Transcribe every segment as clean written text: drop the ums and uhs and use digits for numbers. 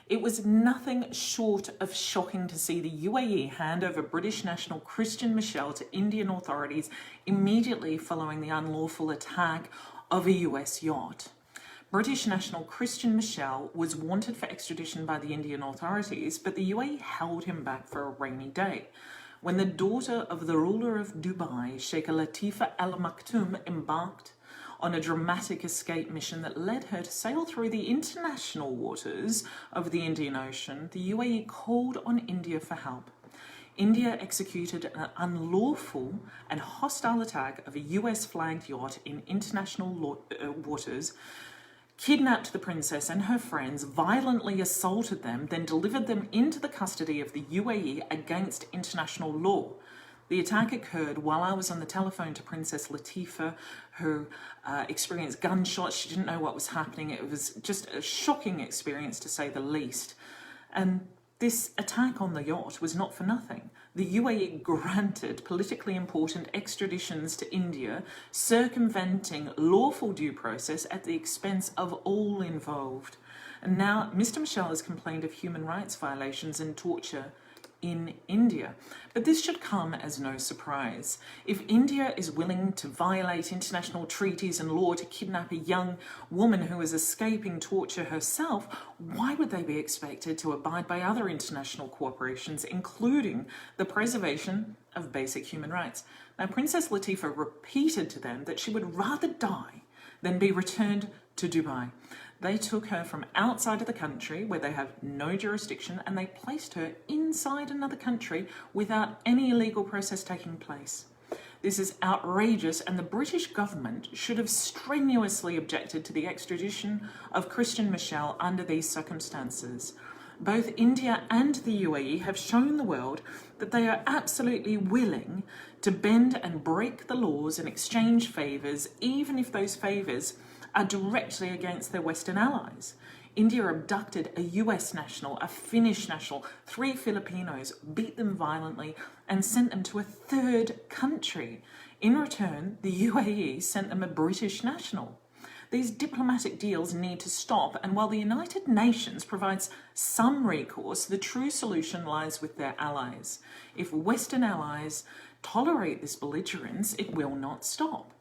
It was nothing short of shocking to see the UAE hand over British national Christian Michel to Indian authorities immediately following the unlawful attack of a US yacht. British national Christian Michel was wanted for extradition by the Indian authorities, but the UAE held him back for a rainy day. When the daughter of the ruler of Dubai, Sheikha Latifa Al Maktoum, embarked on a dramatic escape mission that led her to sail through the international waters of the Indian Ocean, the UAE called on India for help. India executed an unlawful and hostile attack of a US-flagged yacht in international waters, kidnapped the princess and her friends, violently assaulted them, then delivered them into the custody of the UAE against international law. The attack occurred while I was on the telephone to Princess Latifa, who experienced gunshots. She didn't know what was happening. It was just a shocking experience, to say the least. And this attack on the yacht was not for nothing. The UAE granted politically important extraditions to India, circumventing lawful due process at the expense of all involved. And now Mr. Michel has complained of human rights violations and torture in India. But this should come as no surprise. If India is willing to violate international treaties and law to kidnap a young woman who is escaping torture herself, why would they be expected to abide by other international cooperations, including the preservation of basic human rights? Now, Princess Latifa repeated to them that she would rather die than be returned to Dubai. They took her from outside of the country, where they have no jurisdiction, and they placed her inside another country without any legal process taking place. This is outrageous, and the British government should have strenuously objected to the extradition of Christian Michel under these circumstances. Both India and the UAE have shown the world that they are absolutely willing to bend and break the laws and exchange favours, even if those favours are directly against their Western allies. India abducted a US national, a Finnish national, 3 Filipinos, beat them violently, and sent them to a third country. In return, the UAE sent them a British national. These diplomatic deals need to stop, and while the United Nations provides some recourse, the true solution lies with their allies. If Western allies tolerate this belligerence, it will not stop.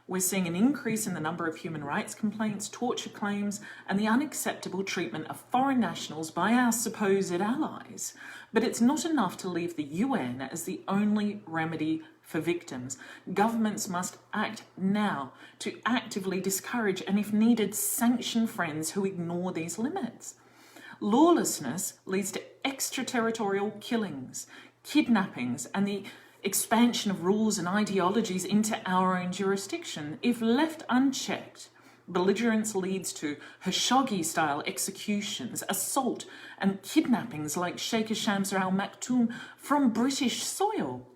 We're seeing an increase in the number of human rights complaints, torture claims, and the unacceptable treatment of foreign nationals by our supposed allies. But it's not enough to leave the UN as the only remedy for victims. Governments must act now to actively discourage and, if needed, sanction friends who ignore these limits. Lawlessness leads to extraterritorial killings, kidnappings, and the expansion of rules and ideologies into our own jurisdiction. If left unchecked, belligerence leads to Khashoggi-style executions, assault and kidnappings like Sheikha Shamsa Al Maktoum from British soil.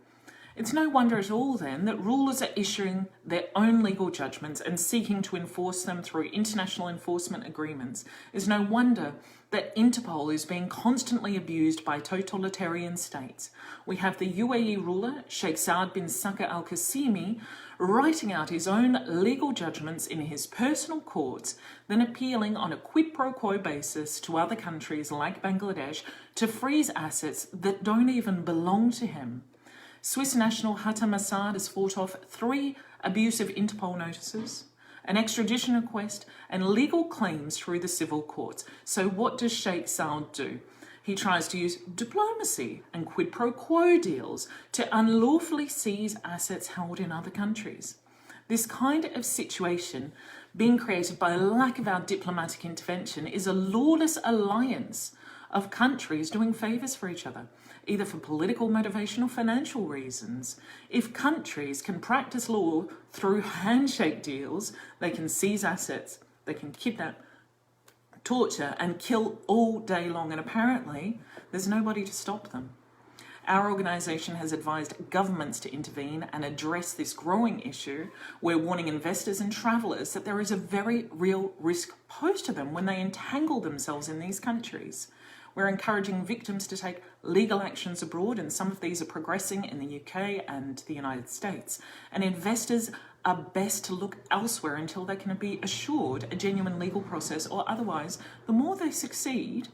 It's no wonder at all then that rulers are issuing their own legal judgments and seeking to enforce them through international enforcement agreements. It's no wonder that Interpol is being constantly abused by totalitarian states. We have the UAE ruler, Sheikh Saad bin Saqr Al Qasimi, writing out his own legal judgments in his personal courts, then appealing on a quid pro quo basis to other countries like Bangladesh to freeze assets that don't even belong to him. Swiss national Hatem Assad has fought off 3 abusive Interpol notices, an extradition request, and legal claims through the civil courts. So what does Sheikh Saad do? He tries to use diplomacy and quid pro quo deals to unlawfully seize assets held in other countries. This kind of situation being created by a lack of our diplomatic intervention is a lawless alliance of countries doing favours for each other, either for political motivation or financial reasons. If countries can practice law through handshake deals, they can seize assets, they can kidnap, torture and kill all day long, and apparently there's nobody to stop them. Our organisation has advised governments to intervene and address this growing issue. We're warning investors and travellers that there is a very real risk posed to them when they entangle themselves in these countries. We're encouraging victims to take legal actions abroad, and some of these are progressing in the UK and the United States. And investors are best to look elsewhere until they can be assured a genuine legal process, or otherwise, the more they succeed,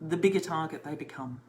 the bigger target they become.